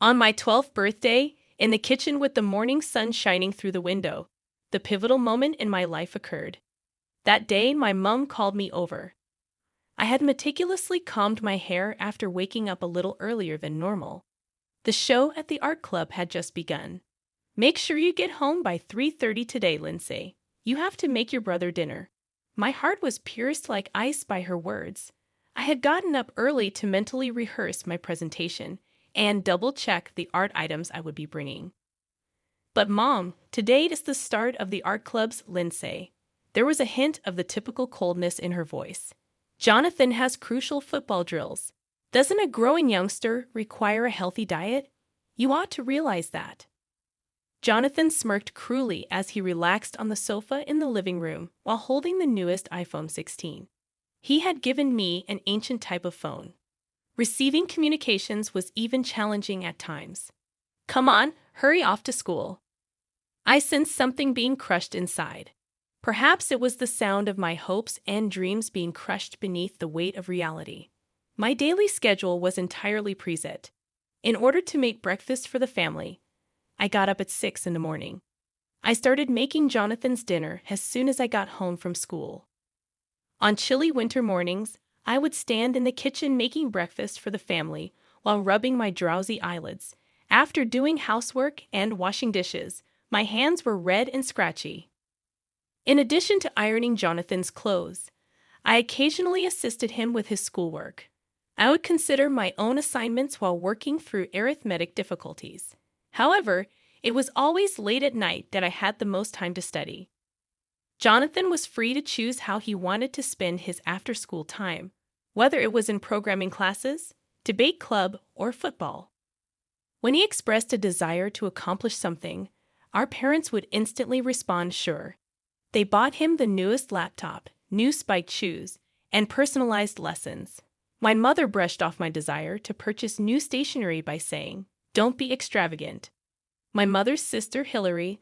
On my 12th birthday, in the kitchen with the morning sun shining through the window, the pivotal moment in my life occurred. That day, my mom called me over. I had meticulously combed my hair after waking up a little earlier than normal. The show at the art club had just begun. "Make sure you get home by 3:30 today, Lindsay. You have to make your brother dinner." My heart was pierced like ice by her words. I had gotten up early to mentally rehearse my presentation and double-check the art items I would be bringing. "But Mom, today is the start of the art club's Lindsay." There was a hint of the typical coldness in her voice. "Jonathan has crucial football drills. Doesn't a growing youngster require a healthy diet? You ought to realize that." Jonathan smirked cruelly as he relaxed on the sofa in the living room while holding the newest iPhone 16. He had given me an ancient type of phone. Receiving communications was even challenging at times. "Come on, hurry off to school." I sensed something being crushed inside. Perhaps it was the sound of my hopes and dreams being crushed beneath the weight of reality. My daily schedule was entirely preset. In order to make breakfast for the family, I got up at 6 in the morning. I started making Jonathan's dinner as soon as I got home from school. On chilly winter mornings, I would stand in the kitchen making breakfast for the family while rubbing my drowsy eyelids. After doing housework and washing dishes, my hands were red and scratchy. In addition to ironing Jonathan's clothes, I occasionally assisted him with his schoolwork. I would consider my own assignments while working through arithmetic difficulties. However, it was always late at night that I had the most time to study. Jonathan was free to choose how he wanted to spend his after-school time, whether it was in programming classes, debate club, or football. When he expressed a desire to accomplish something, our parents would instantly respond sure. They bought him the newest laptop, new spiked shoes, and personalized lessons. My mother brushed off my desire to purchase new stationery by saying, "Don't be extravagant." My mother's sister, Hillary,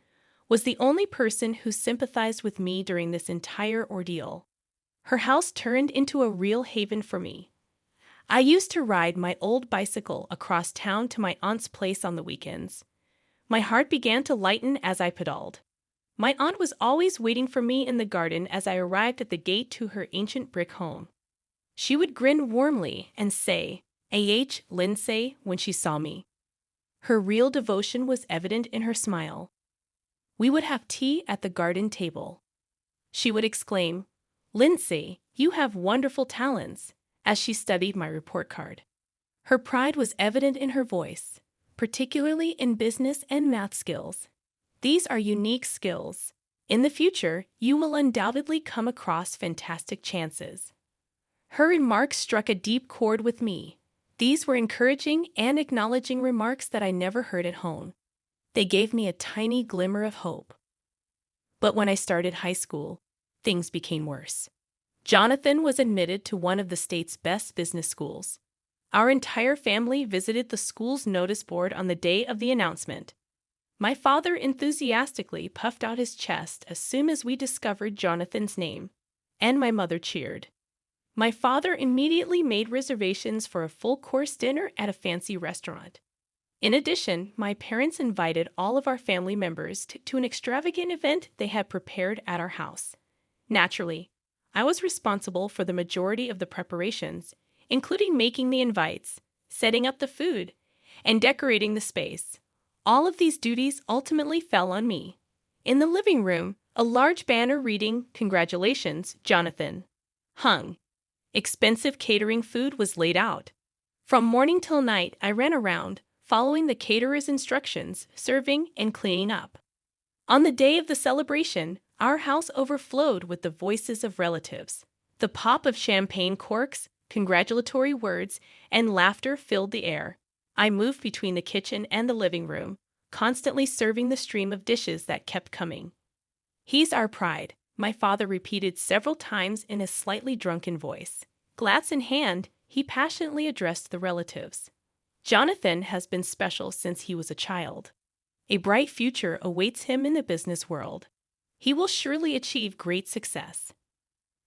was the only person who sympathized with me during this entire ordeal. Her house turned into a real haven for me. I used to ride my old bicycle across town to my aunt's place on the weekends. My heart began to lighten as I pedaled. My aunt was always waiting for me in the garden as I arrived at the gate to her ancient brick home. She would grin warmly and say, "A.H. Lindsay," when she saw me. Her real devotion was evident in her smile. We would have tea at the garden table. She would exclaim, "Lindsay, you have wonderful talents," as she studied my report card. Her pride was evident in her voice, particularly in business and math skills. These are unique skills. In the future, you will undoubtedly come across fantastic chances. Her remarks struck a deep chord with me. These were encouraging and acknowledging remarks that I never heard at home. They gave me a tiny glimmer of hope. But when I started high school, things became worse. Jonathan was admitted to one of the state's best business schools. Our entire family visited the school's notice board on the day of the announcement. My father enthusiastically puffed out his chest as soon as we discovered Jonathan's name, and my mother cheered. My father immediately made reservations for a full-course dinner at a fancy restaurant. In addition, my parents invited all of our family members to an extravagant event they had prepared at our house. Naturally, I was responsible for the majority of the preparations, including making the invites, setting up the food, and decorating the space. All of these duties ultimately fell on me. In the living room, a large banner reading, "Congratulations, Jonathan," hung. Expensive catering food was laid out. From morning till night, I ran around, following the caterer's instructions, serving and cleaning up. On the day of the celebration, our house overflowed with the voices of relatives. The pop of champagne corks, congratulatory words, and laughter filled the air. I moved between the kitchen and the living room, constantly serving the stream of dishes that kept coming. "He's our pride," my father repeated several times in a slightly drunken voice. Glass in hand, he passionately addressed the relatives. "Jonathan has been special since he was a child. A bright future awaits him in the business world. He will surely achieve great success."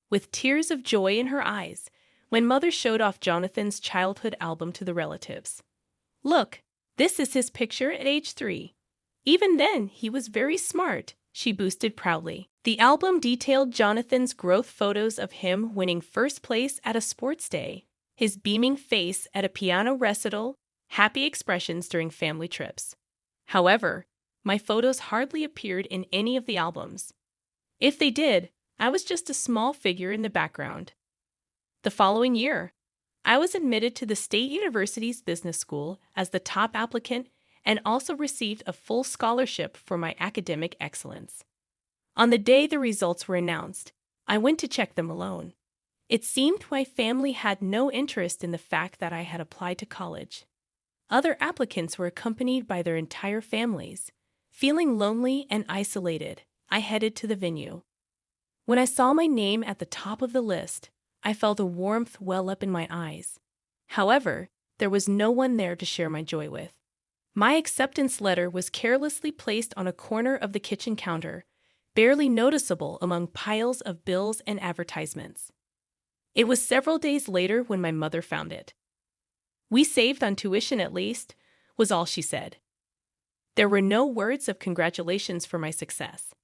With tears of joy in her eyes, when mother showed off Jonathan's childhood album to the relatives. "Look, This is his picture at age 3. Even then, he was very smart, she boasted proudly. The album detailed Jonathan's growth photos of him winning first place at a sports day, his beaming face at a piano recital, happy expressions during family trips. However, my photos hardly appeared in any of the albums. If they did, I was just a small figure in the background. The following year, I was admitted to the State University's business school as the top applicant and also received a full scholarship for my academic excellence. On the day the results were announced, I went to check them alone. It seemed my family had no interest in the fact that I had applied to college. Other applicants were accompanied by their entire families. Feeling lonely and isolated, I headed to the venue. When I saw my name at the top of the list, I felt a warmth well up in my eyes. However, there was no one there to share my joy with. My acceptance letter was carelessly placed on a corner of the kitchen counter, barely noticeable among piles of bills and advertisements. It was several days later when my mother found it. "We saved on tuition at least," was all she said. There were no words of congratulations for my success.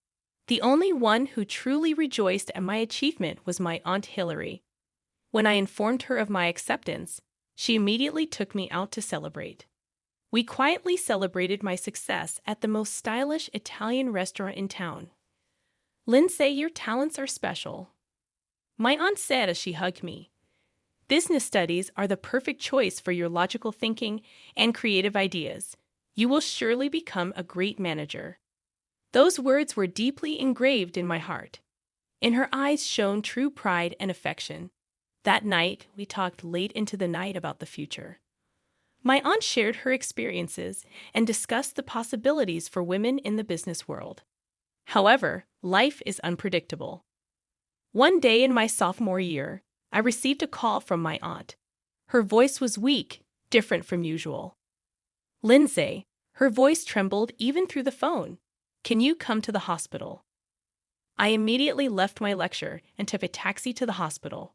The only one who truly rejoiced at my achievement was my Aunt Hilary. When I informed her of my acceptance, she immediately took me out to celebrate. We quietly celebrated my success at the most stylish Italian restaurant in town. "Lindsay, your talents are special," my aunt said as she hugged me. "Business studies are the perfect choice for your logical thinking and creative ideas. You will surely become a great manager." Those words were deeply engraved in my heart. In her eyes shone true pride and affection. That night, we talked late into the night about the future. My aunt shared her experiences and discussed the possibilities for women in the business world. However, life is unpredictable. One day in my sophomore year, I received a call from my aunt. Her voice was weak, different from usual. "Lindsay," her voice trembled even through the phone. "Can you come to the hospital?" I immediately left my lecture and took a taxi to the hospital.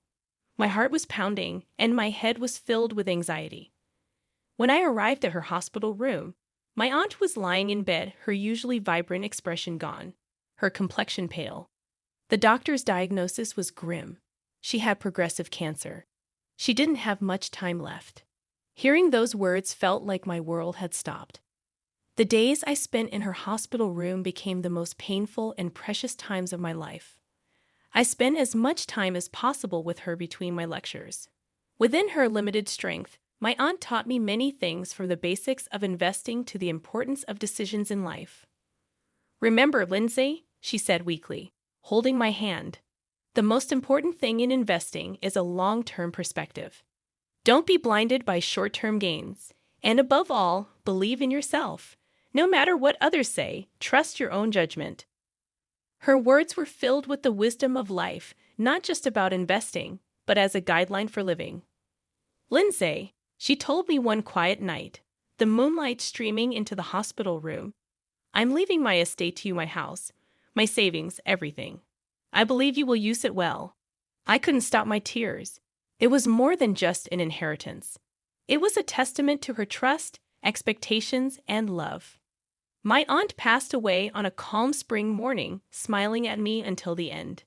My heart was pounding and my head was filled with anxiety. When I arrived at her hospital room, my aunt was lying in bed, her usually vibrant expression gone, her complexion pale. The doctor's diagnosis was grim. She had progressive cancer. She didn't have much time left. Hearing those words felt like my world had stopped. The days I spent in her hospital room became the most painful and precious times of my life. I spent as much time as possible with her between my lectures. Within her limited strength, my aunt taught me many things, from the basics of investing to the importance of decisions in life. "Remember, Lindsay," she said weakly, holding my hand, "the most important thing in investing is a long-term perspective. Don't be blinded by short-term gains. And above all, believe in yourself. No matter what others say, trust your own judgment." Her words were filled with the wisdom of life, not just about investing, but as a guideline for living. "Lindsay," she told me one quiet night, the moonlight streaming into the hospital room, "I'm leaving my estate to you, my house, my savings, everything. I believe you will use it well." I couldn't stop my tears. It was more than just an inheritance. It was a testament to her trust, expectations, and love. My aunt passed away on a calm spring morning, smiling at me until the end.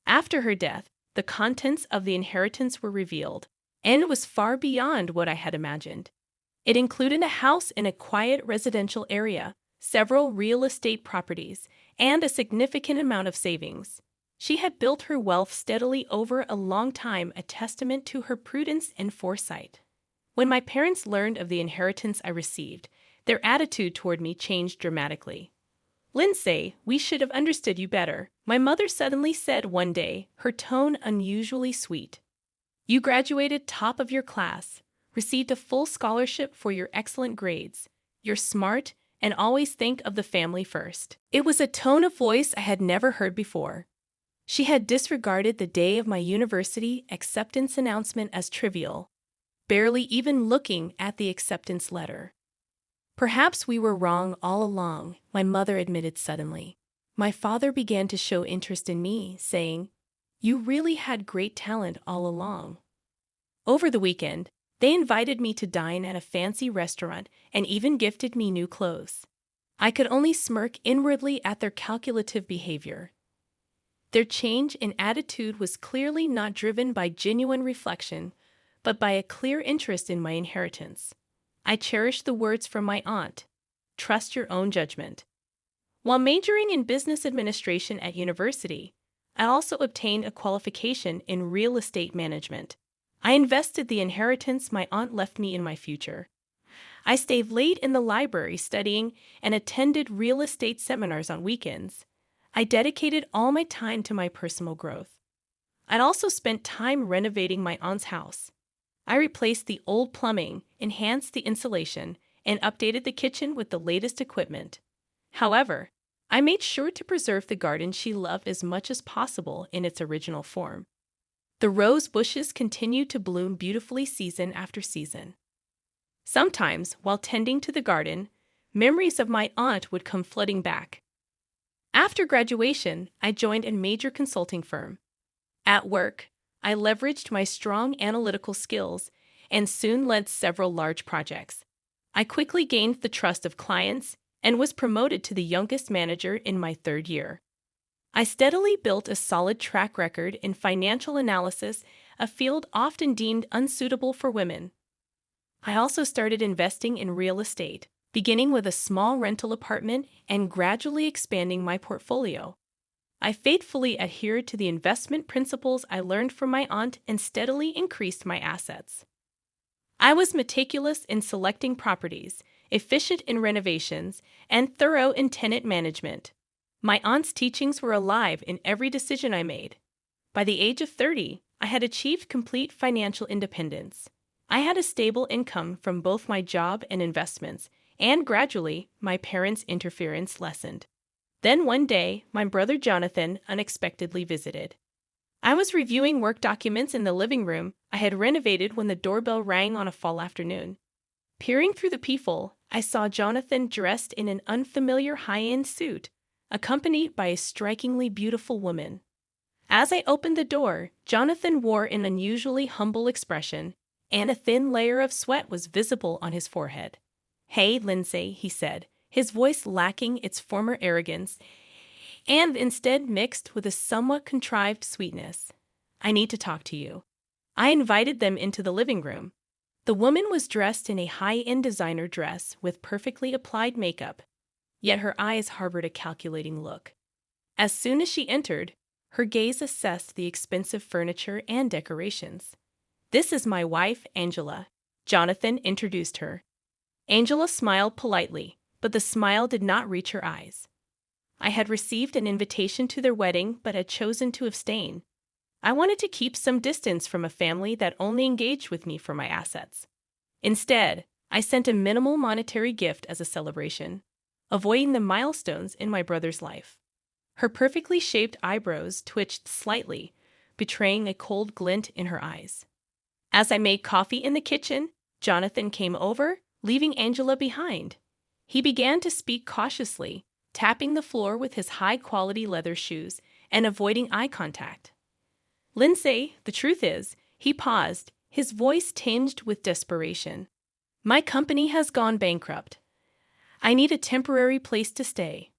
After her death, the contents of the inheritance were revealed, and it was far beyond what I had imagined. It included a house in a quiet residential area, several real estate properties, and a significant amount of savings. She had built her wealth steadily over a long time, a testament to her prudence and foresight. When my parents learned of the inheritance I received, their attitude toward me changed dramatically. "Lindsay, we should have understood you better," my mother suddenly said one day, her tone unusually sweet. "You graduated top of your class, received a full scholarship for your excellent grades. You're smart and always think of the family first." It was a tone of voice I had never heard before. She had disregarded the day of my university acceptance announcement as trivial, barely even looking at the acceptance letter. "Perhaps we were wrong all along," my mother admitted suddenly. My father began to show interest in me, saying, "You really had great talent all along." Over the weekend, They invited me to dine at a fancy restaurant and even gifted me new clothes. I could only smirk inwardly at their calculative behavior. Their change in attitude was clearly not driven by genuine reflection, but by a clear interest in my inheritance. I cherished the words from my aunt, "Trust your own judgment." While majoring in business administration at university, I also obtained a qualification in real estate management. I invested the inheritance my aunt left me in my future. I stayed late in the library studying and attended real estate seminars on weekends. I dedicated all my time to my personal growth. I'd also spent time renovating my aunt's house. I replaced the old plumbing, enhanced the insulation, and updated the kitchen with the latest equipment. However, I made sure to preserve the garden she loved as much as possible in its original form. The rose bushes continued to bloom beautifully season after season. Sometimes, while tending to the garden, memories of my aunt would come flooding back. After graduation, I joined a major consulting firm. At work, I leveraged my strong analytical skills and soon led several large projects. I quickly gained the trust of clients and was promoted to the youngest manager in my third year. I steadily built a solid track record in financial analysis, a field often deemed unsuitable for women. I also started investing in real estate, beginning with a small rental apartment and gradually expanding my portfolio. I faithfully adhered to the investment principles I learned from my aunt and steadily increased my assets. I was meticulous in selecting properties, efficient in renovations, and thorough in tenant management. My aunt's teachings were alive in every decision I made. By the age of 30, I had achieved complete financial independence. I had a stable income from both my job and investments, and gradually, my parents' interference lessened. Then one day, my brother Jonathan unexpectedly visited. I was reviewing work documents in the living room I had renovated when the doorbell rang on a fall afternoon. Peering through the peephole, I saw Jonathan dressed in an unfamiliar high-end suit, accompanied by a strikingly beautiful woman. As I opened the door, Jonathan wore an unusually humble expression, and a thin layer of sweat was visible on his forehead. "Hey, Lindsay," he said, his voice lacking its former arrogance and instead mixed with a somewhat contrived sweetness. "I need to talk to you." I invited them into the living room. The woman was dressed in a high-end designer dress with perfectly applied makeup, yet her eyes harbored a calculating look. As soon as she entered, her gaze assessed the expensive furniture and decorations. "This is my wife, Angela," Jonathan introduced her. Angela smiled politely, but the smile did not reach her eyes. I had received an invitation to their wedding but had chosen to abstain. I wanted to keep some distance from a family that only engaged with me for my assets. Instead, I sent a minimal monetary gift as a celebration, avoiding the milestones in my brother's life. Her perfectly shaped eyebrows twitched slightly, betraying a cold glint in her eyes. As I made coffee in the kitchen, Jonathan came over, leaving Angela behind. He began to speak cautiously, tapping the floor with his high-quality leather shoes and avoiding eye contact. "Lindsay, the truth is," he paused, his voice tinged with desperation. "My company has gone bankrupt. I need a temporary place to stay."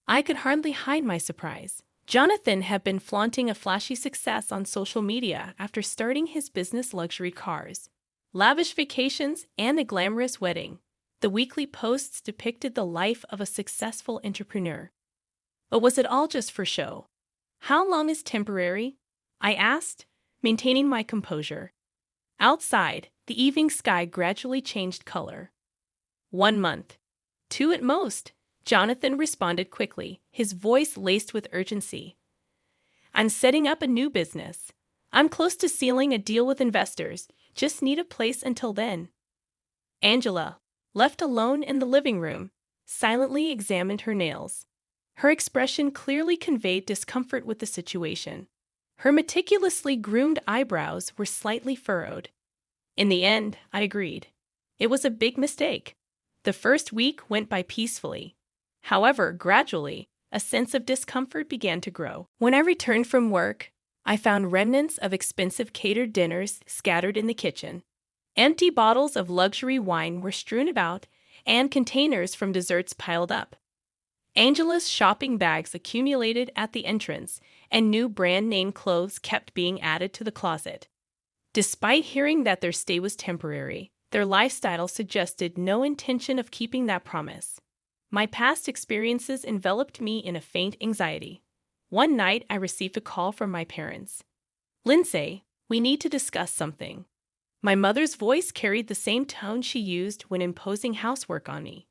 I could hardly hide my surprise. Jonathan had been flaunting a flashy success on social media after starting his business luxury cars, lavish vacations, and a glamorous wedding. The weekly posts depicted the life of a successful entrepreneur. But was it all just for show? "How long is temporary?" I asked, maintaining my composure. Outside, the evening sky gradually changed color. "1 month. 2 at most," Jonathan responded quickly, his voice laced with urgency. "I'm setting up a new business. I'm close to sealing a deal with investors. Just need a place until then." Angela, left alone in the living room, silently examined her nails. Her expression clearly conveyed discomfort with the situation. Her meticulously groomed eyebrows were slightly furrowed. In the end, I agreed. It was a big mistake. The first week went by peacefully. However, gradually, a sense of discomfort began to grow. When I returned from work, I found remnants of expensive catered dinners scattered in the kitchen. Empty bottles of luxury wine were strewn about, and containers from desserts piled up. Angela's shopping bags accumulated at the entrance, and new brand-name clothes kept being added to the closet. Despite hearing that their stay was temporary, their lifestyle suggested no intention of keeping that promise. My past experiences enveloped me in a faint anxiety. One night, I received a call from my parents. "Lindsay, we need to discuss something." My mother's voice carried the same tone she used when imposing housework on me.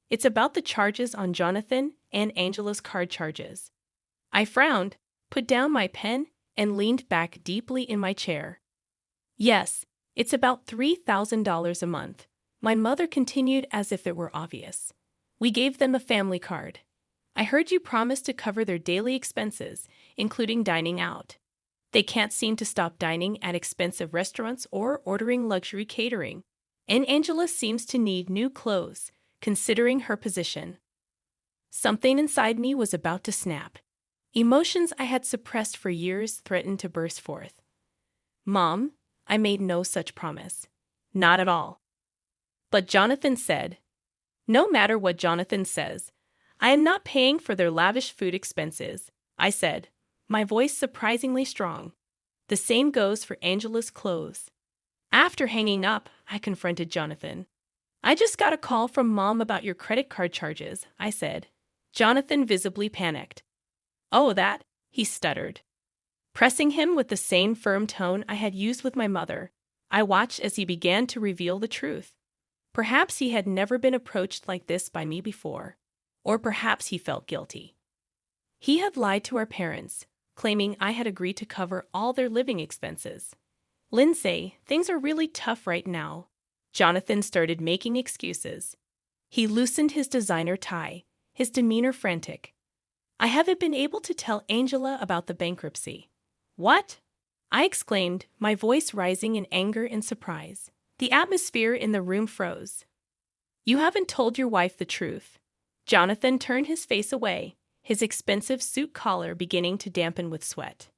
"It's about the charges on Jonathan and Angela's card charges." I frowned, put down my pen, and leaned back deeply in my chair. "Yes, it's about $3,000 a month," my mother continued as if it were obvious. "We gave them a family card. I heard you promise to cover their daily expenses, including dining out. They can't seem to stop dining at expensive restaurants or ordering luxury catering. And Angela seems to need new clothes, considering her position." Something inside me was about to snap. Emotions I had suppressed for years threatened to burst forth. "Mom, I made no such promise. Not at all." "But Jonathan said." "No matter what Jonathan says, I am not paying for their lavish food expenses," I said, my voice surprisingly strong. "The same goes for Angela's clothes." After hanging up, I confronted Jonathan. "I just got a call from Mom about your credit card charges," I said. Jonathan visibly panicked. "Oh, that," he stuttered. Pressing him with the same firm tone I had used with my mother, I watched as he began to reveal the truth. Perhaps he had never been approached like this by me before, or perhaps he felt guilty. He had lied to our parents, claiming I had agreed to cover all their living expenses. "Lindsay, things are really tough right now." Jonathan started making excuses. He loosened his designer tie, his demeanor frantic. "I haven't been able to tell Angela about the bankruptcy." "What?" I exclaimed, my voice rising in anger and surprise. The atmosphere in the room froze. "You haven't told your wife the truth." Jonathan turned his face away, his expensive suit collar beginning to dampen with sweat.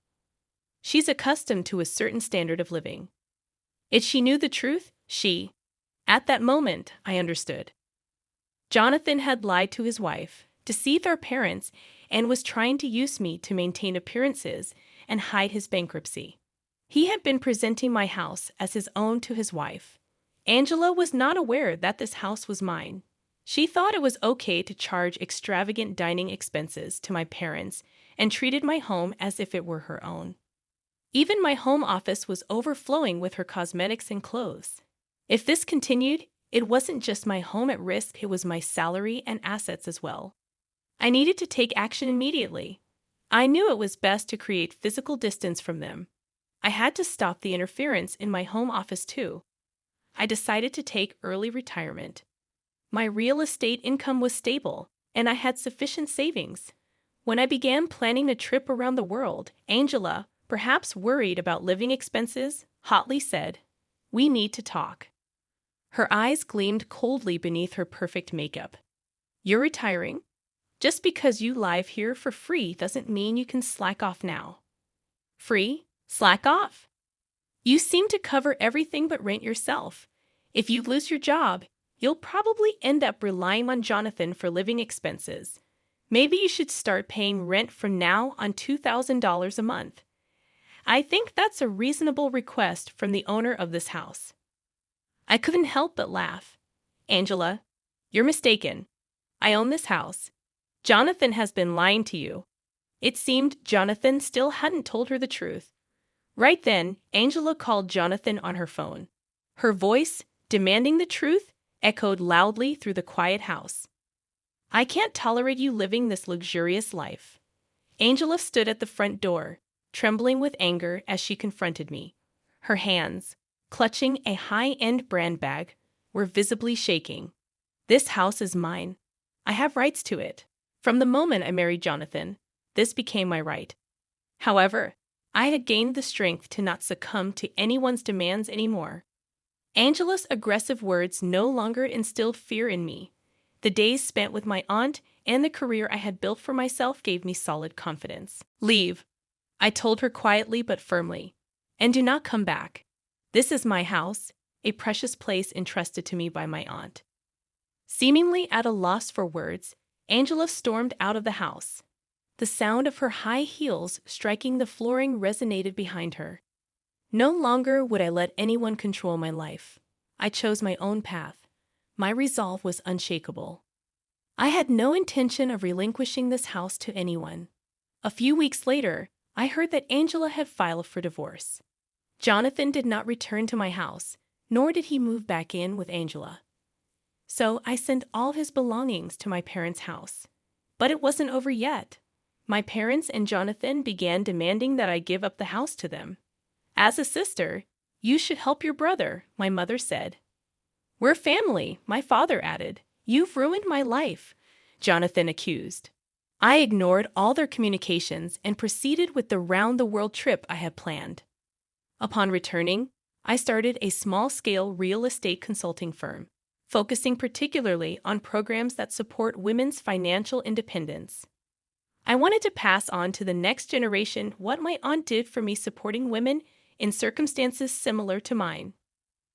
"She's accustomed to a certain standard of living. If she knew the truth, she—" At that moment, I understood. Jonathan had lied to his wife, deceived our parents, and was trying to use me to maintain appearances and hide his bankruptcy. He had been presenting my house as his own to his wife. Angela was not aware that this house was mine. She thought it was okay to charge extravagant dining expenses to my parents and treated my home as if it were her own. Even my home office was overflowing with her cosmetics and clothes. If this continued, it wasn't just my home at risk, it was my salary and assets as well. I needed to take action immediately. I knew it was best to create physical distance from them. I had to stop the interference in my home office too. I decided to take early retirement. My real estate income was stable, and I had sufficient savings. When I began planning a trip around the world, Angela, perhaps worried about living expenses, hotly said, "We need to talk." Her eyes gleamed coldly beneath her perfect makeup. "You're retiring? Just because you live here for free doesn't mean you can slack off now." "Free? Slack off? You seem to cover everything but rent yourself. If you lose your job, you'll probably end up relying on Jonathan for living expenses. Maybe you should start paying rent from now on $2,000 a month. I think that's a reasonable request from the owner of this house." I couldn't help but laugh. "Angela, you're mistaken. I own this house. Jonathan has been lying to you." It seemed Jonathan still hadn't told her the truth. Right then, Angela called Jonathan on her phone. Her voice, demanding the truth, echoed loudly through the quiet house. "I can't tolerate you living this luxurious life." Angela stood at the front door, trembling with anger as she confronted me. Her hands, clutching a high-end brand bag, were visibly shaking. "This house is mine. I have rights to it. From the moment I married Jonathan, this became my right." However, I had gained the strength to not succumb to anyone's demands anymore. Angela's aggressive words no longer instilled fear in me. The days spent with my aunt and the career I had built for myself gave me solid confidence. "Leave," I told her quietly but firmly, "and do not come back. This is my house, a precious place entrusted to me by my aunt. Seemingly at a loss for words, Angela stormed out of the house. The sound of her high heels striking the flooring resonated behind her. No longer would I let anyone control my life. I chose my own path. My resolve was unshakable. I had no intention of relinquishing this house to anyone. A few weeks later, I heard that Angela had filed for divorce. Jonathan did not return to my house, nor did he move back in with Angela. So I sent all his belongings to my parents' house. But it wasn't over yet. My parents and Jonathan began demanding that I give up the house to them. As a sister, you should help your brother, my mother said. We're family, my father added. You've ruined my life, Jonathan accused. I ignored all their communications and proceeded with the round-the-world trip I had planned. Upon returning, I started a small-scale real estate consulting firm, focusing particularly on programs that support women's financial independence. I wanted to pass on to the next generation what my aunt did for me, supporting women in circumstances similar to mine.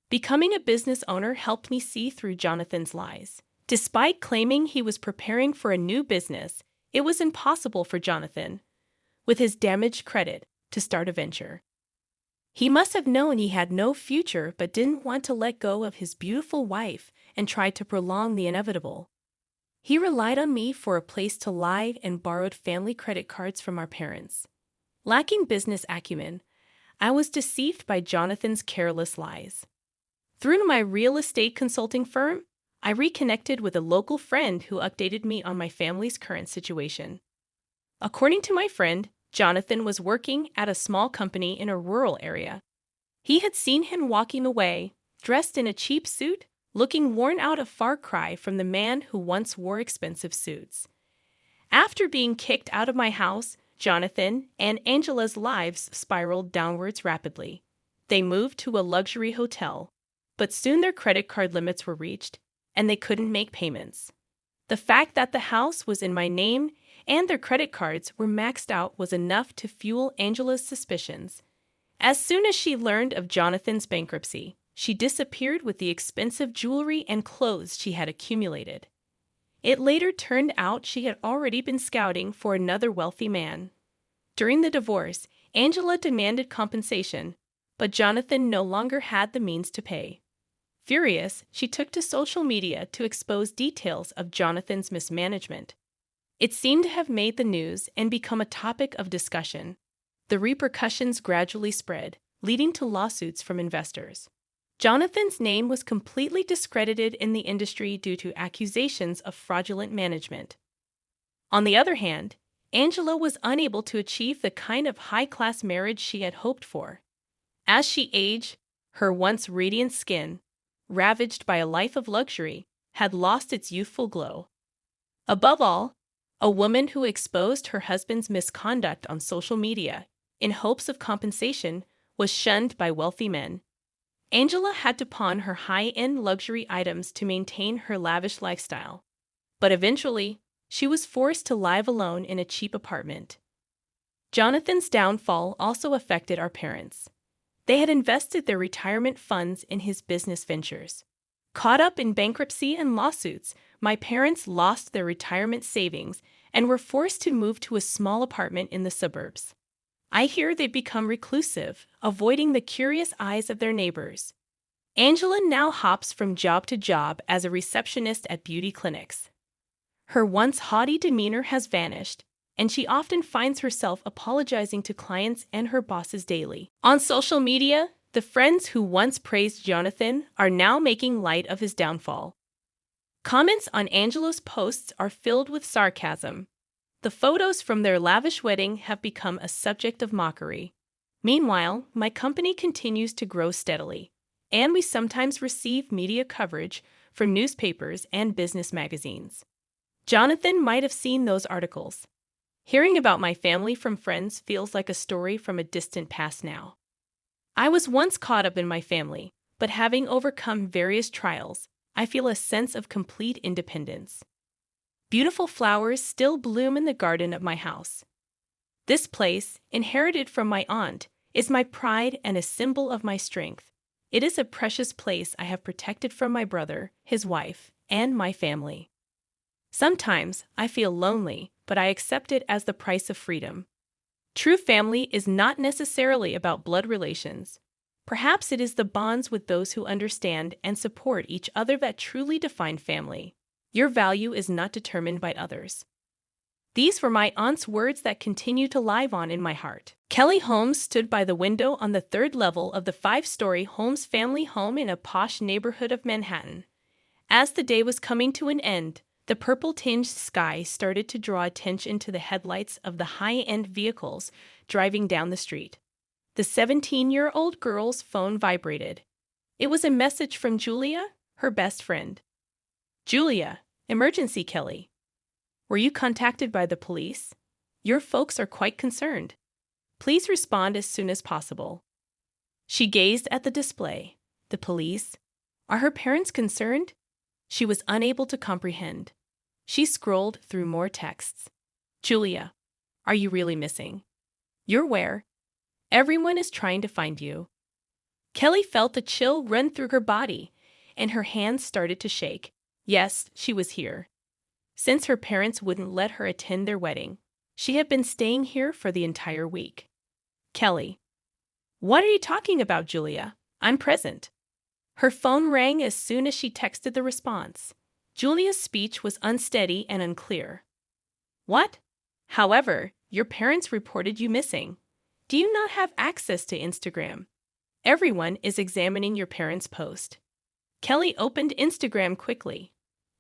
Becoming a business owner helped me see through Jonathan's lies. Despite claiming he was preparing for a new business, it was impossible for Jonathan, with his damaged credit, to start a venture. He must have known he had no future but didn't want to let go of his beautiful wife and tried to prolong the inevitable. He relied on me for a place to lie and borrowed family credit cards from our parents. Lacking business acumen, I was deceived by Jonathan's careless lies. Through my real estate consulting firm, I reconnected with a local friend who updated me on my family's current situation. According to my friend, Jonathan was working at a small company in a rural area. He had seen him walking away, dressed in a cheap suit, looking worn out, a far cry from the man who once wore expensive suits. After being kicked out of my house, Jonathan and Angela's lives spiraled downwards rapidly. They moved to a luxury hotel, but soon their credit card limits were reached, and they couldn't make payments. The fact that the house was in my name and their credit cards were maxed out was enough to fuel Angela's suspicions. As soon as she learned of Jonathan's bankruptcy, she disappeared with the expensive jewelry and clothes she had accumulated. It later turned out she had already been scouting for another wealthy man. During the divorce, Angela demanded compensation, but Jonathan no longer had the means to pay. Furious, she took to social media to expose details of Jonathan's mismanagement. It seemed to have made the news and become a topic of discussion. The repercussions gradually spread, leading to lawsuits from investors. Jonathan's name was completely discredited in the industry due to accusations of fraudulent management. On the other hand, Angela was unable to achieve the kind of high-class marriage she had hoped for. As she aged, her once radiant skin, ravaged by a life of luxury, had lost its youthful glow. Above all, a woman who exposed her husband's misconduct on social media in hopes of compensation was shunned by wealthy men. Angela had to pawn her high-end luxury items to maintain her lavish lifestyle, but eventually, she was forced to live alone in a cheap apartment. Jonathan's downfall also affected our parents. They had invested their retirement funds in his business ventures. Caught up in bankruptcy and lawsuits, my parents lost their retirement savings and were forced to move to a small apartment in the suburbs. I hear they've become reclusive, avoiding the curious eyes of their neighbors. Angela now hops from job to job as a receptionist at beauty clinics. Her once haughty demeanor has vanished, and she often finds herself apologizing to clients and her bosses daily. On social media, the friends who once praised Jonathan are now making light of his downfall. Comments on Angela's posts are filled with sarcasm. The photos from their lavish wedding have become a subject of mockery. Meanwhile, my company continues to grow steadily, and we sometimes receive media coverage from newspapers and business magazines. Jonathan might have seen those articles. Hearing about my family from friends feels like a story from a distant past now. I was once caught up in my family, but having overcome various trials, I feel a sense of complete independence. Beautiful flowers still bloom in the garden of my house. This place, inherited from my aunt, is my pride and a symbol of my strength. It is a precious place I have protected from my brother, his wife, and my family. Sometimes I feel lonely, but I accept it as the price of freedom. True family is not necessarily about blood relations. Perhaps it is the bonds with those who understand and support each other that truly define family. Your value is not determined by others. These were my aunt's words that continue to live on in my heart. Kelly Holmes stood by the window on the third level of the five-story Holmes family home in a posh neighborhood of Manhattan. As the day was coming to an end, the purple-tinged sky started to draw attention to the headlights of the high-end vehicles driving down the street. The 17-year-old girl's phone vibrated. It was a message from Julia, her best friend. "Julia, emergency, Kelly. Were you contacted by the police? Your folks are quite concerned. Please respond as soon as possible." She gazed at the display. The police? Are her parents concerned? She was unable to comprehend. She scrolled through more texts. "Julia, are you really missing? You're where? Everyone is trying to find you." Kelly felt a chill run through her body, and her hands started to shake. Yes, she was here. Since her parents wouldn't let her attend their wedding, she had been staying here for the entire week. "Kelly, what are you talking about, Julia? I'm present." Her phone rang as soon as she texted the response. Julia's speech was unsteady and unclear. "What? However, your parents reported you missing. Do you not have access to Instagram? Everyone is examining your parents' post." Kelly opened Instagram quickly.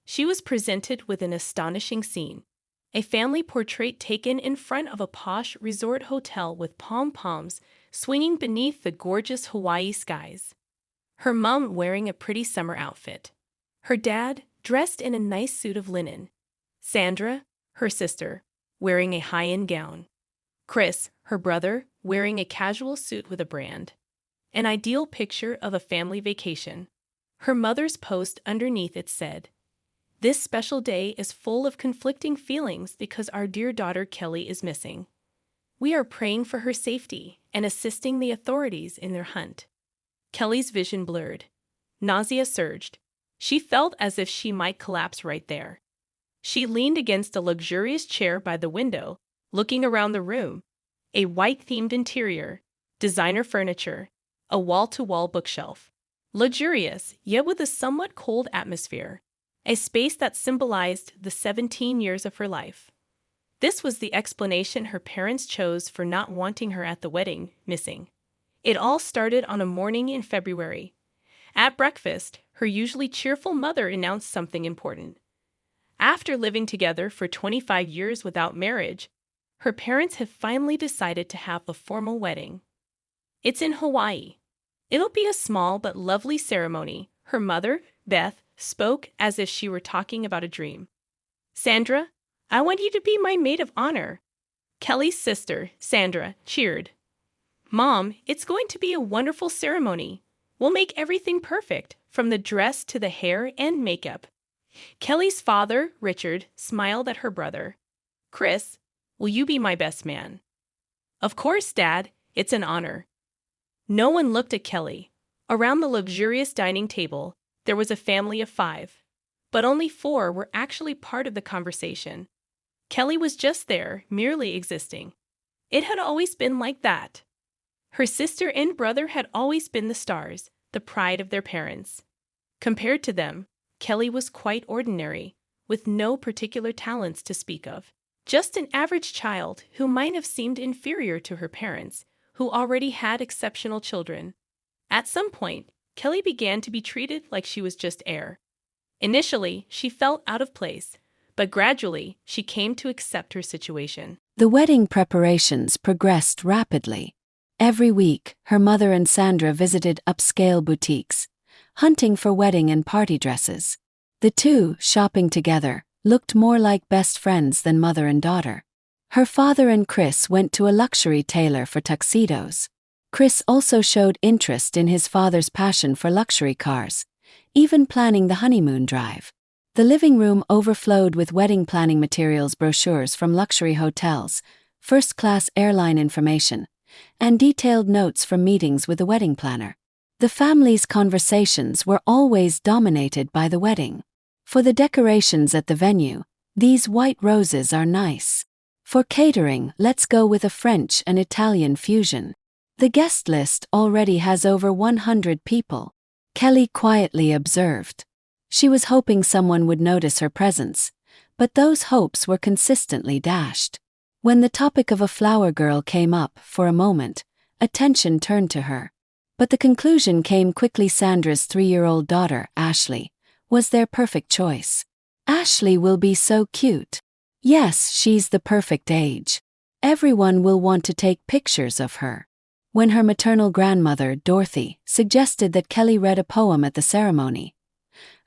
She was presented with an astonishing scene. A family portrait taken in front of a posh resort hotel with palms swinging beneath the gorgeous Hawaii skies. Her mom wearing a pretty summer outfit. Her dad dressed in a nice suit of linen. Sandra, her sister, wearing a high-end gown. Chris, her brother, wearing a casual suit with a brand. An ideal picture of a family vacation. Her mother's post underneath it said, "This special day is full of conflicting feelings because our dear daughter Kelly is missing. We are praying for her safety and assisting the authorities in their hunt." Kelly's vision blurred. Nausea surged. She felt as if she might collapse right there. She leaned against a luxurious chair by the window, looking around the room. A white-themed interior, designer furniture, a wall-to-wall bookshelf. Luxurious, yet with a somewhat cold atmosphere. A space that symbolized the 17 years of her life. This was the explanation her parents chose for not wanting her at the wedding, missing. It all started on a morning in February. At breakfast, her usually cheerful mother announced something important. After living together for 25 years without marriage, her parents have finally decided to have a formal wedding. It's in Hawaii. It'll be a small but lovely ceremony. Her mother, Beth, spoke as if she were talking about a dream. "Sandra, I want you to be my maid of honor." Kelly's sister, Sandra, cheered. "Mom, it's going to be a wonderful ceremony. We'll make everything perfect, from the dress to the hair and makeup." Kelly's father, Richard, smiled at her brother. "Chris, will you be my best man?" "Of course, Dad. It's an honor." No one looked at Kelly. Around the luxurious dining table, there was a family of 5. But only 4 were actually part of the conversation. Kelly was just there, merely existing. It had always been like that. Her sister and brother had always been the stars, the pride of their parents. Compared to them, Kelly was quite ordinary, with no particular talents to speak of. Just an average child who might have seemed inferior to her parents, who already had exceptional children. At some point, Kelly began to be treated like she was just air. Initially, she felt out of place, but gradually, she came to accept her situation. The wedding preparations progressed rapidly. Every week, her mother and Sandra visited upscale boutiques, hunting for wedding and party dresses. The two, shopping together, looked more like best friends than mother and daughter. Her father and Chris went to a luxury tailor for tuxedos. Chris also showed interest in his father's passion for luxury cars, even planning the honeymoon drive. The living room overflowed with wedding planning materials, brochures from luxury hotels, first-class airline information, and detailed notes from meetings with the wedding planner. The family's conversations were always dominated by the wedding. For the decorations at the venue, these white roses are nice. For catering, let's go with a French and Italian fusion. The guest list already has over 100 people, Kelly quietly observed. She was hoping someone would notice her presence, but those hopes were consistently dashed. When the topic of a flower girl came up for a moment, attention turned to her. But the conclusion came quickly. Sandra's 3-year-old daughter, Ashley, was their perfect choice. Ashley will be so cute. Yes, she's the perfect age. Everyone will want to take pictures of her. When her maternal grandmother, Dorothy, suggested that Kelly read a poem at the ceremony,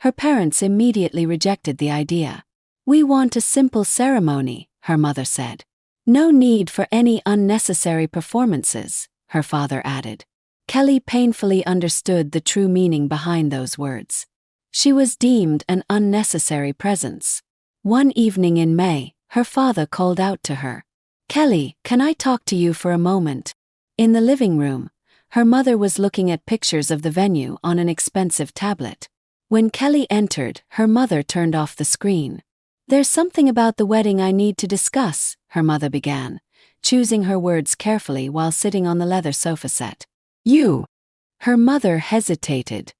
her parents immediately rejected the idea. "We want a simple ceremony," her mother said. "No need for any unnecessary performances," her father added. Kelly painfully understood the true meaning behind those words. She was deemed an unnecessary presence. One evening in May, her father called out to her. "Kelly, can I talk to you for a moment?" In the living room, her mother was looking at pictures of the venue on an expensive tablet. When Kelly entered, her mother turned off the screen. "There's something about the wedding I need to discuss," her mother began, choosing her words carefully while sitting on the leather sofa set. "You?" Her mother hesitated.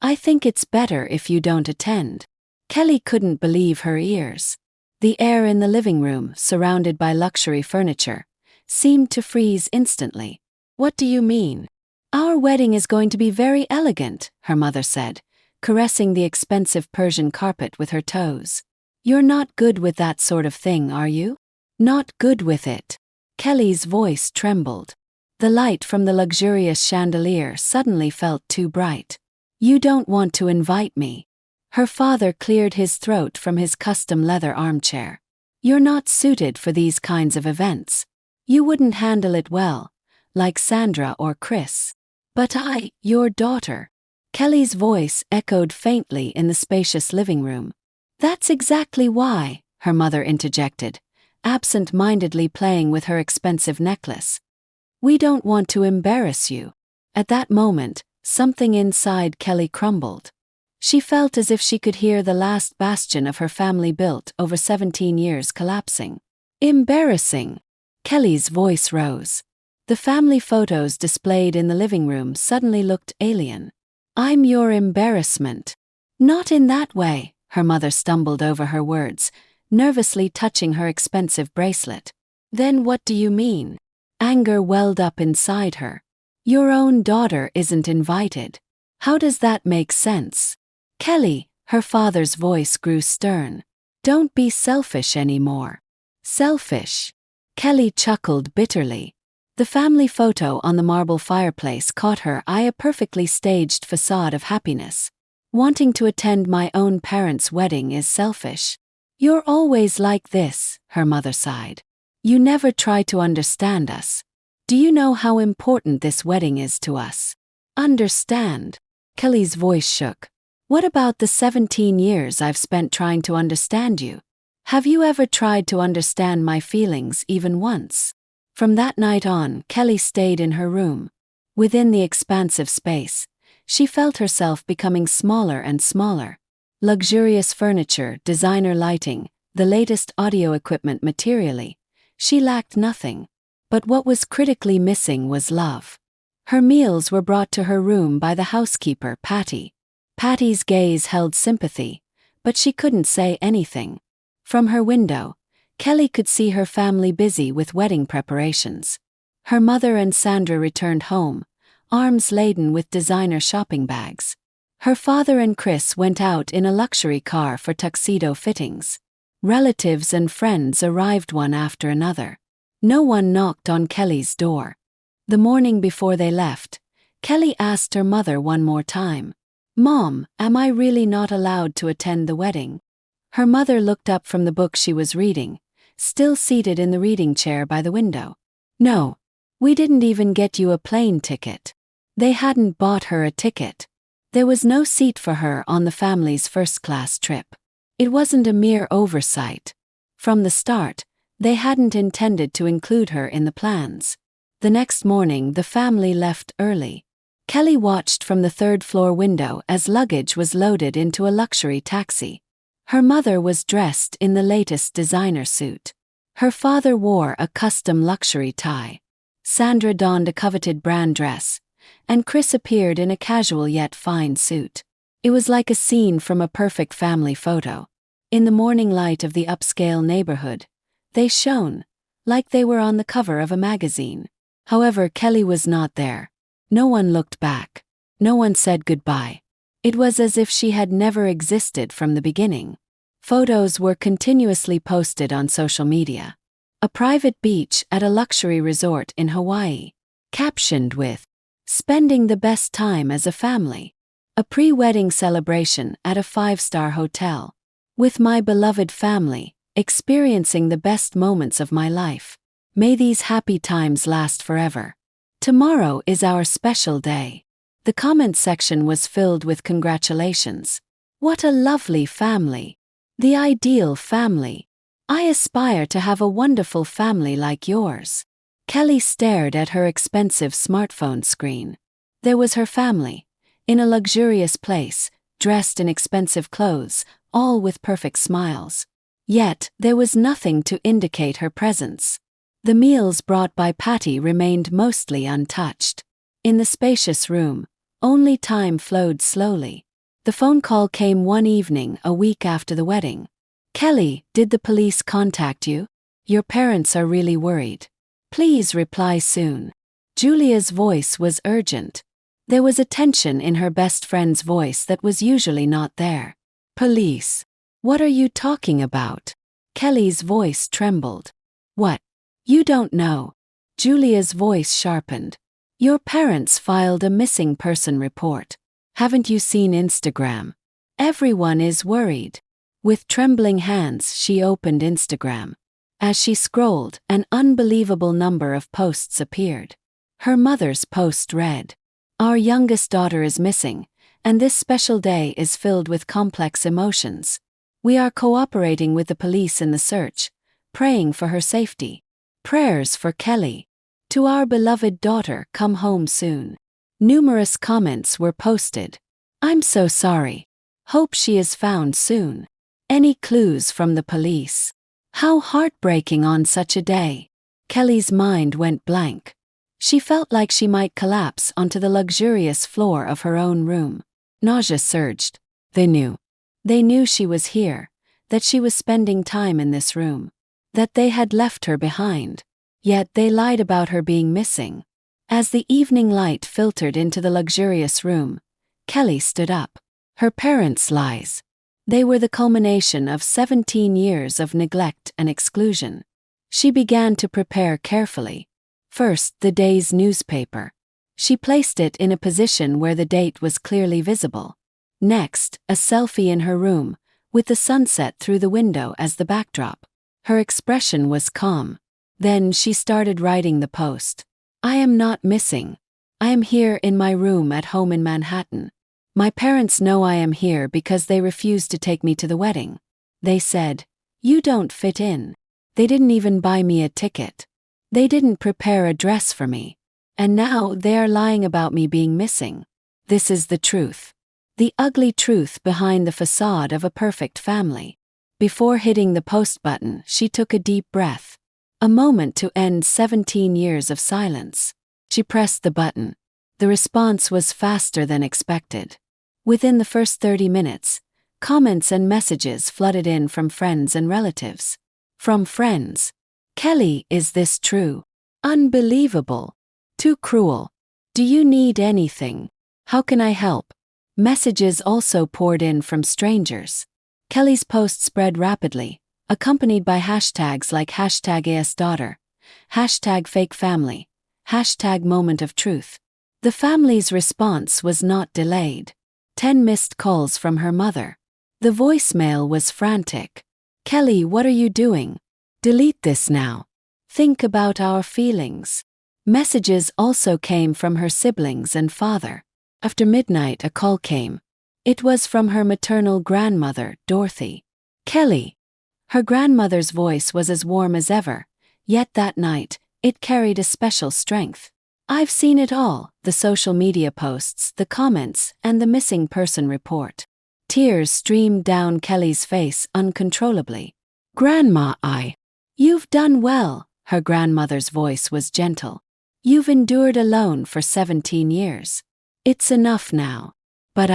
"I think it's better if you don't attend." Kelly couldn't believe her ears. The air in the living room, surrounded by luxury furniture, seemed to freeze instantly. "What do you mean?" "Our wedding is going to be very elegant," her mother said, caressing the expensive Persian carpet with her toes. "You're not good with that sort of thing, are you?" "Not good with it." Kelly's voice trembled. The light from the luxurious chandelier suddenly felt too bright. "You don't want to invite me." Her father cleared his throat from his custom leather armchair. "You're not suited for these kinds of events. You wouldn't handle it well, like Sandra or Chris." "But your daughter." Kelly's voice echoed faintly in the spacious living room. "That's exactly why," her mother interjected, absent-mindedly playing with her expensive necklace. "We don't want to embarrass you." At that moment, something inside Kelly crumbled. She felt as if she could hear the last bastion of her family built over 17 years collapsing. "Embarrassing." Kelly's voice rose. The family photos displayed in the living room suddenly looked alien. "I'm your embarrassment." "Not in that way," her mother stumbled over her words, nervously touching her expensive bracelet. "Then what do you mean?" Anger welled up inside her. "Your own daughter isn't invited. How does that make sense?" "Kelly," her father's voice grew stern. "Don't be selfish anymore." "Selfish?" Kelly chuckled bitterly. The family photo on the marble fireplace caught her eye, a perfectly staged facade of happiness. "Wanting to attend my own parents' wedding is selfish." "You're always like this," her mother sighed. "You never try to understand us. Do you know how important this wedding is to us?" "Understand?" Kelly's voice shook. "What about the 17 years I've spent trying to understand you? Have you ever tried to understand my feelings even once?" From that night on, Kelly stayed in her room. Within the expansive space, she felt herself becoming smaller and smaller. Luxurious furniture, designer lighting, the latest audio equipment. Materially, she lacked nothing. But what was critically missing was love. Her meals were brought to her room by the housekeeper, Patty. Patty's gaze held sympathy, but she couldn't say anything. From her window, Kelly could see her family busy with wedding preparations. Her mother and Sandra returned home, arms laden with designer shopping bags. Her father and Chris went out in a luxury car for tuxedo fittings. Relatives and friends arrived one after another. No one knocked on Kelly's door. The morning before they left, Kelly asked her mother one more time, "Mom, am I really not allowed to attend the wedding?" Her mother looked up from the book she was reading, still seated in the reading chair by the window. "No. We didn't even get you a plane ticket." They hadn't bought her a ticket. There was no seat for her on the family's first-class trip. It wasn't a mere oversight. From the start, they hadn't intended to include her in the plans. The next morning the family left early. Kelly watched from the third-floor window as luggage was loaded into a luxury taxi. Her mother was dressed in the latest designer suit. Her father wore a custom luxury tie. Sandra donned a coveted brand dress, and Chris appeared in a casual yet fine suit. It was like a scene from a perfect family photo. In the morning light of the upscale neighborhood, they shone, like they were on the cover of a magazine. However, Kelly was not there. No one looked back. No one said goodbye. It was as if she had never existed from the beginning. Photos were continuously posted on social media. A private beach at a luxury resort in Hawaii, captioned with, "Spending the best time as a family." A pre-wedding celebration at a five-star hotel. "With my beloved family, experiencing the best moments of my life. May these happy times last forever. Tomorrow is our special day." The comment section was filled with congratulations. "What a lovely family. The ideal family. I aspire to have a wonderful family like yours." Kelly stared at her expensive smartphone screen. There was her family, in a luxurious place, dressed in expensive clothes, all with perfect smiles. Yet, there was nothing to indicate her presence. The meals brought by Patty remained mostly untouched. In the spacious room, only time flowed slowly. The phone call came one evening a week after the wedding. "Kelly, did the police contact you? Your parents are really worried. Please reply soon." Julia's voice was urgent. There was a tension in her best friend's voice that was usually not there. "Police? What are you talking about?" Kelly's voice trembled. "What? You don't know?" Julia's voice sharpened. "Your parents filed a missing person report. Haven't you seen Instagram? Everyone is worried." With trembling hands, she opened Instagram. As she scrolled, an unbelievable number of posts appeared. Her mother's post read, "Our youngest daughter is missing, and this special day is filled with complex emotions. We are cooperating with the police in the search, praying for her safety. Prayers for Kelly. To our beloved daughter, come home soon." Numerous comments were posted. "I'm so sorry. Hope she is found soon. Any clues from the police? How heartbreaking on such a day." Kelly's mind went blank. She felt like she might collapse onto the luxurious floor of her own room. Nausea surged. They knew. They knew she was here, that she was spending time in this room, that they had left her behind. Yet they lied about her being missing. As the evening light filtered into the luxurious room, Kelly stood up. Her parents' lies. They were the culmination of 17 years of neglect and exclusion. She began to prepare carefully. First, the day's newspaper. She placed it in a position where the date was clearly visible. Next, a selfie in her room, with the sunset through the window as the backdrop. Her expression was calm. Then she started writing the post. "I am not missing. I am here in my room at home in Manhattan. My parents know I am here because they refused to take me to the wedding. They said, 'You don't fit in.' They didn't even buy me a ticket. They didn't prepare a dress for me. And now they are lying about me being missing. This is the truth. The ugly truth behind the facade of a perfect family." Before hitting the post button, she took a deep breath. A moment to end 17 years of silence. She pressed the button. The response was faster than expected. Within the first 30 minutes, comments and messages flooded in from friends and relatives. From friends. "Kelly, is this true? Unbelievable. Too cruel. Do you need anything? How can I help?" Messages also poured in from strangers. Kelly's post spread rapidly, accompanied by hashtags like #ASDaughter, #FakeFamily, #MomentOfTruth. The family's response was not delayed. 10 missed calls from her mother. The voicemail was frantic. "Kelly, what are you doing? Delete this now. Think about our feelings." Messages also came from her siblings and father. After midnight, a call came. It was from her maternal grandmother, Dorothy. "Kelly." Her grandmother's voice was as warm as ever, yet that night, it carried a special strength. I've seen it all, the social media posts, the comments, and the missing person report. Tears streamed down Kelly's face uncontrollably. Grandma, You've done well, her grandmother's voice was gentle. You've endured alone for 17 years. It's enough now. But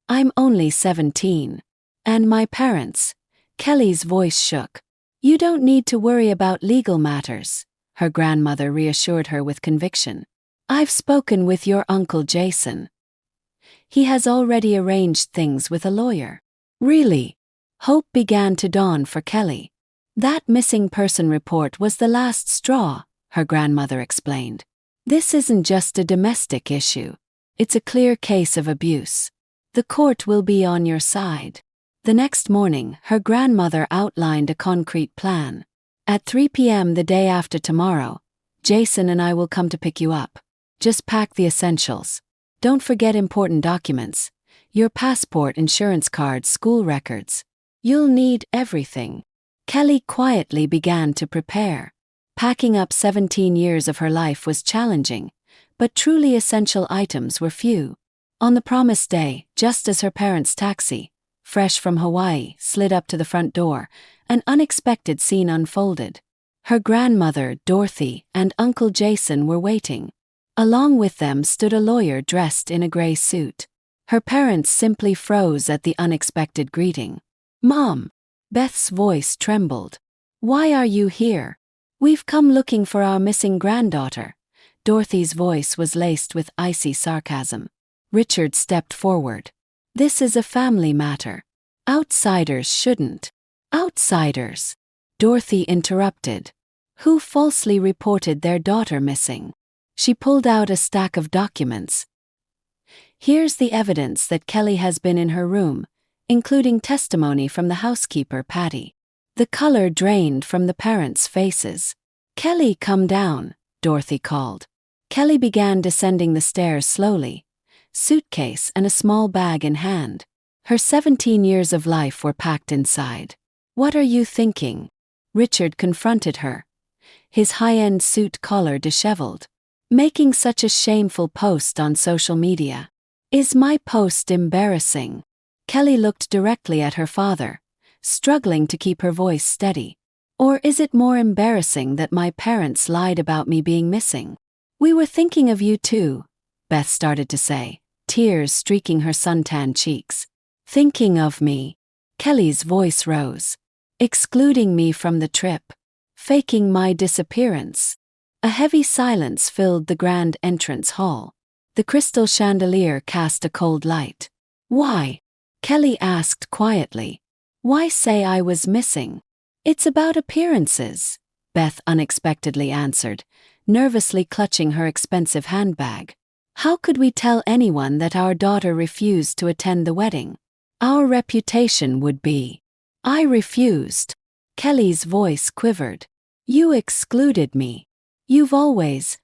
I'm only 17. And my parents. Kelly's voice shook. You don't need to worry about legal matters, her grandmother reassured her with conviction. I've spoken with your Uncle Jason. He has already arranged things with a lawyer. Really? Hope began to dawn for Kelly. That missing person report was the last straw, her grandmother explained. This isn't just a domestic issue. It's a clear case of abuse. The court will be on your side. The next morning, her grandmother outlined a concrete plan. At 3 p.m. the day after tomorrow, Jason and I will come to pick you up. Just pack the essentials. Don't forget important documents. Your passport, insurance cards, school records. You'll need everything. Kelly quietly began to prepare. Packing up 17 years of her life was challenging, but truly essential items were few. On the promised day, just as her parents' taxi, fresh from Hawaii, slid up to the front door, an unexpected scene unfolded. Her grandmother, Dorothy, and Uncle Jason were waiting. Along with them stood a lawyer dressed in a gray suit. Her parents simply froze at the unexpected greeting. Mom! Beth's voice trembled. Why are you here? We've come looking for our missing granddaughter. Dorothy's voice was laced with icy sarcasm. Richard stepped forward. This is a family matter. Outsiders shouldn't. Outsiders? Dorothy interrupted. Who falsely reported their daughter missing? She pulled out a stack of documents. Here's the evidence that Kelly has been in her room, including testimony from the housekeeper, Patty. The color drained from the parents' faces. Kelly, come down, Dorothy called. Kelly began descending the stairs slowly, suitcase and a small bag in hand. Her 17 years of life were packed inside. What are you thinking? Richard confronted her, his high-end suit collar disheveled. Making such a shameful post on social media. Is my post embarrassing? Kelly looked directly at her father, struggling to keep her voice steady. Or is it more embarrassing that my parents lied about me being missing? We were thinking of you too, Beth started to say, tears streaking her suntanned cheeks. Thinking of me? Kelly's voice rose. Excluding me from the trip. Faking my disappearance. A heavy silence filled the grand entrance hall. The crystal chandelier cast a cold light. Why? Kelly asked quietly. Why say I was missing? It's about appearances, Beth unexpectedly answered, nervously clutching her expensive handbag. How could we tell anyone that our daughter refused to attend the wedding? Our reputation would be. I refused. Kelly's voice quivered. You excluded me. You've always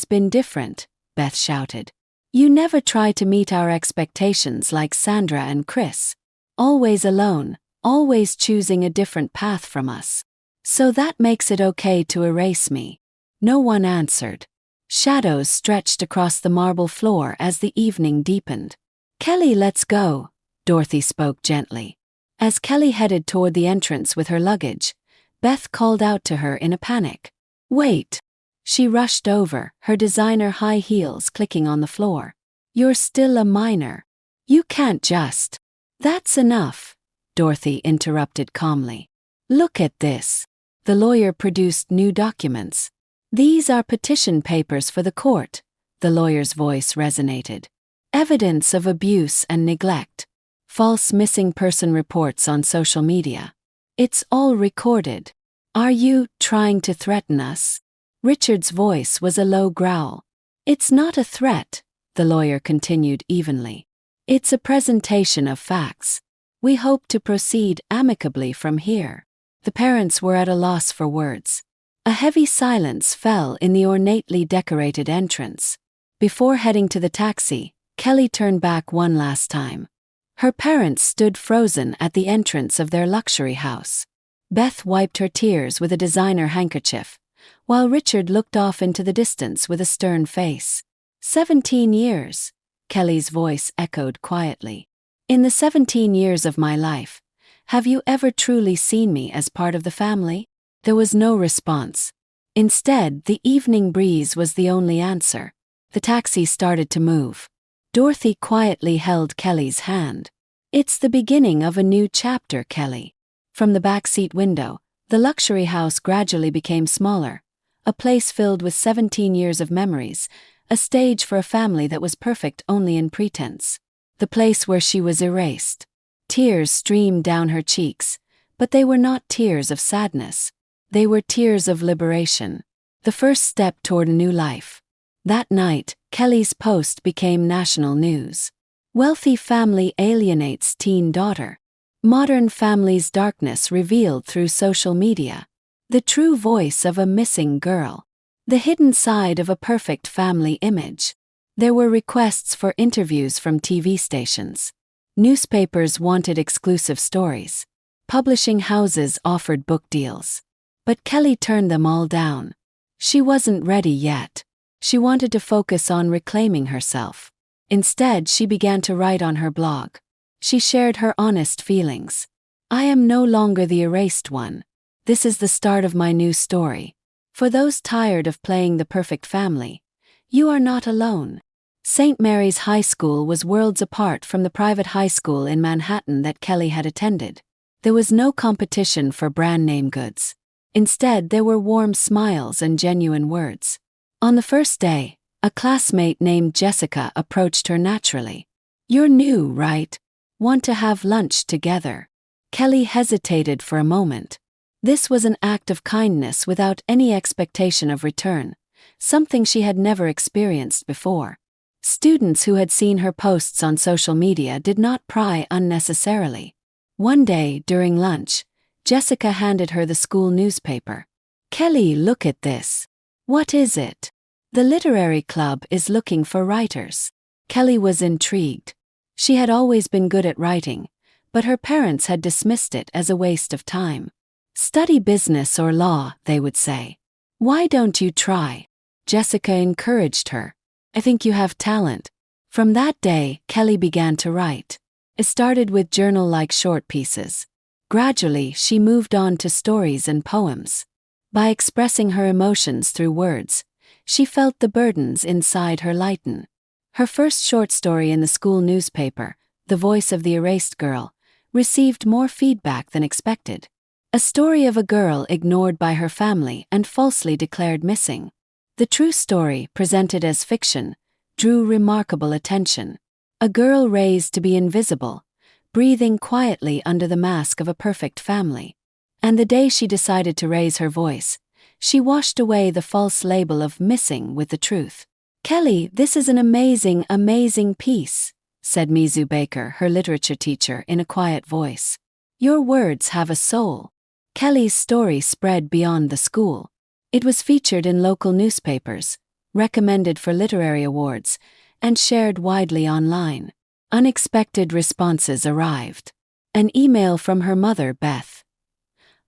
been different, Beth shouted. You never try to meet our expectations like Sandra and Chris. Always alone, always choosing a different path from us. So that makes it okay to erase me. No one answered. Shadows stretched across the marble floor as the evening deepened. Kelly, let's go, Dorothy spoke gently. As Kelly headed toward the entrance with her luggage, Beth called out to her in a panic. Wait. She rushed over, her designer high heels clicking on the floor. You're still a minor. You can't just. That's enough, Dorothy interrupted calmly. Look at this. The lawyer produced new documents. These are petition papers for the court, the lawyer's voice resonated. Evidence of abuse and neglect. False missing person reports on social media. It's all recorded. Are you trying to threaten us? Richard's voice was a low growl. It's not a threat, the lawyer continued evenly. It's a presentation of facts. We hope to proceed amicably from here. The parents were at a loss for words. A heavy silence fell in the ornately decorated entrance. Before heading to the taxi, Kelly turned back one last time. Her parents stood frozen at the entrance of their luxury house. Beth wiped her tears with a designer handkerchief, while Richard looked off into the distance with a stern face. 17 years, Kelly's voice echoed quietly. In the 17 years of my life, have you ever truly seen me as part of the family? There was no response. Instead, the evening breeze was the only answer. The taxi started to move. Dorothy quietly held Kelly's hand. It's the beginning of a new chapter, Kelly. From the backseat window, the luxury house gradually became smaller, a place filled with 17 years of memories, a stage for a family that was perfect only in pretense. The place where she was erased. Tears streamed down her cheeks, but they were not tears of sadness. They were tears of liberation. The first step toward a new life. That night, Kelly's post became national news. Wealthy family alienates teen daughter. Modern family's darkness revealed through social media. The true voice of a missing girl. The hidden side of a perfect family image. There were requests for interviews from TV stations. Newspapers wanted exclusive stories. Publishing houses offered book deals. But Kelly turned them all down. She wasn't ready yet. She wanted to focus on reclaiming herself. Instead, she began to write on her blog. She shared her honest feelings. I am no longer the erased one. This is the start of my new story. For those tired of playing the perfect family, you are not alone. St. Mary's High School was worlds apart from the private high school in Manhattan that Kelly had attended. There was no competition for brand name goods. Instead, there were warm smiles and genuine words. On the first day, a classmate named Jessica approached her naturally. You're new, right? Want to have lunch together? Kelly hesitated for a moment. This was an act of kindness without any expectation of return, something she had never experienced before. Students who had seen her posts on social media did not pry unnecessarily. One day, during lunch, Jessica handed her the school newspaper. Kelly, look at this. What is it? The literary club is looking for writers. Kelly was intrigued. She had always been good at writing, but her parents had dismissed it as a waste of time. Study business or law, they would say. Why don't you try? Jessica encouraged her. I think you have talent. From that day, Kelly began to write. It started with journal-like short pieces. Gradually, she moved on to stories and poems. By expressing her emotions through words, she felt the burdens inside her lighten. Her first short story in the school newspaper, The Voice of the Erased Girl, received more feedback than expected. A story of a girl ignored by her family and falsely declared missing. The true story, presented as fiction, drew remarkable attention. A girl raised to be invisible, breathing quietly under the mask of a perfect family. And the day she decided to raise her voice, she washed away the false label of missing with the truth. Kelly, this is an amazing, amazing piece, said Mizu Baker, her literature teacher, in a quiet voice. Your words have a soul. Kelly's story spread beyond the school. It was featured in local newspapers, recommended for literary awards, and shared widely online. Unexpected responses arrived. An email from her mother, Beth.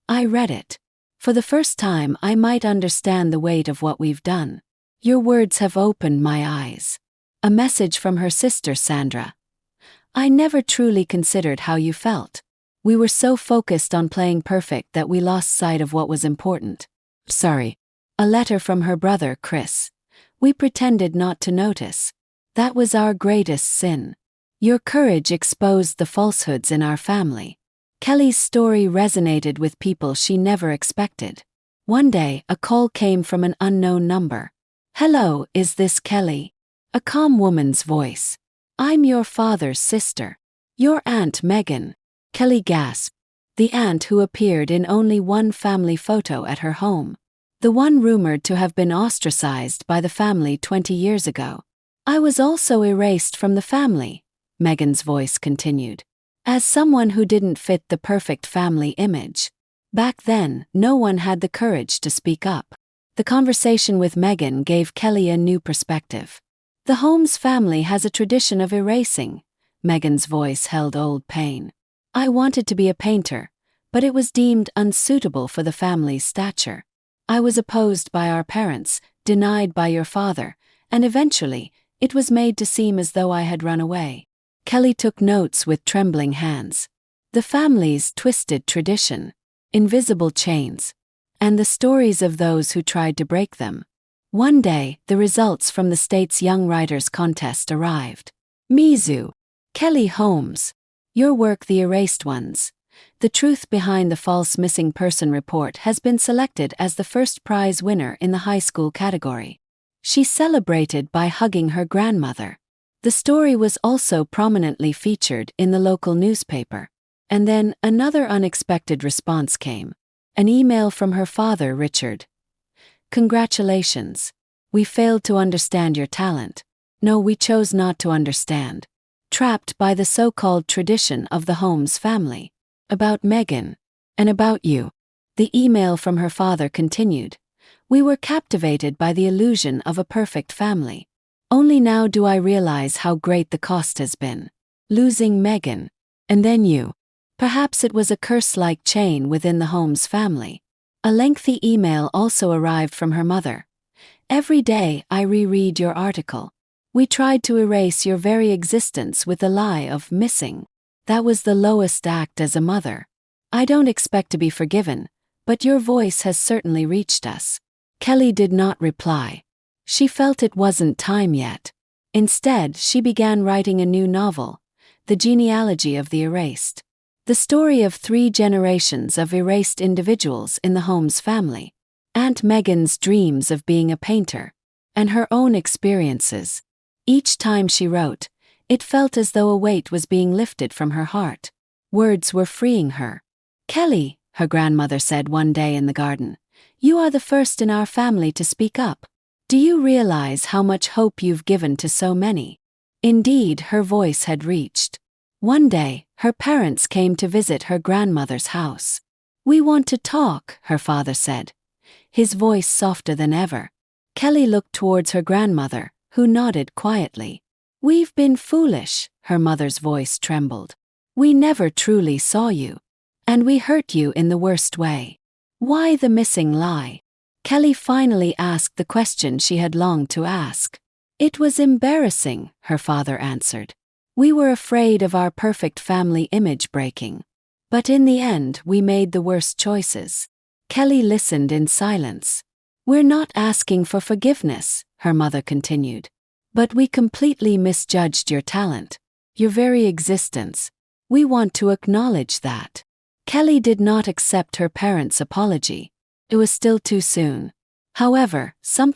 I read it. For the first time, I might understand the weight of what we've done. Your words have opened my eyes. A message from her sister, Sandra. I never truly considered how you felt. We were so focused on playing perfect that we lost sight of what was important. Sorry. A letter from her brother, Chris. We pretended not to notice. That was our greatest sin. Your courage exposed the falsehoods in our family. Kelly's story resonated with people she never expected. One day, a call came from an unknown number. Hello, is this Kelly? A calm woman's voice. I'm your father's sister. Your Aunt Megan. Kelly gasped. The aunt who appeared in only one family photo at her home. The one rumored to have been ostracized by the family 20 years ago. I was also erased from the family, Megan's voice continued. As someone who didn't fit the perfect family image. Back then, no one had the courage to speak up. The conversation with Megan gave Kelly a new perspective. The Holmes family has a tradition of erasing. Megan's voice held old pain. I wanted to be a painter, but it was deemed unsuitable for the family's stature. I was opposed by our parents, denied by your father, and eventually, it was made to seem as though I had run away. Kelly took notes with trembling hands. The family's twisted tradition, invisible chains, and the stories of those who tried to break them. One day, the results from the state's Young Writers Contest arrived. Mizu, Kelly Holmes, your work The Erased Ones. The Truth Behind the False Missing Person Report has been selected as the first prize winner in the high school category. She celebrated by hugging her grandmother. The story was also prominently featured in the local newspaper. And then another unexpected response came. An email from her father, Richard. Congratulations. We failed to understand your talent. No, we chose not to understand. Trapped by the so-called tradition of the Holmes family. About Megan. And about you. The email from her father continued. We were captivated by the illusion of a perfect family. Only now do I realize how great the cost has been. Losing Megan. And then you. Perhaps it was a curse-like chain within the Holmes family. A lengthy email also arrived from her mother. Every day I reread your article. We tried to erase your very existence with the lie of missing. That was the lowest act as a mother. I don't expect to be forgiven, but your voice has certainly reached us. Kelly did not reply. She felt it wasn't time yet. Instead, she began writing a new novel, The Genealogy of the Erased. The story of 3 generations of erased individuals in the Holmes family. Aunt Megan's dreams of being a painter, and her own experiences. Each time she wrote, it felt as though a weight was being lifted from her heart. Words were freeing her. Kelly, her grandmother said one day in the garden, you are the first in our family to speak up. Do you realize how much hope you've given to so many? Indeed, her voice had reached. One day, her parents came to visit her grandmother's house. We want to talk, her father said, his voice softer than ever. Kelly looked towards her grandmother, who nodded quietly. We've been foolish, her mother's voice trembled. We never truly saw you. And we hurt you in the worst way. Why the missing lie? Kelly finally asked the question she had longed to ask. It was embarrassing, her father answered. We were afraid of our perfect family image breaking. But in the end, we made the worst choices. Kelly listened in silence. We're not asking for forgiveness, her mother continued. But we completely misjudged your talent, your very existence. We want to acknowledge that. Kelly did not accept her parents' apology. It was still too soon. However, something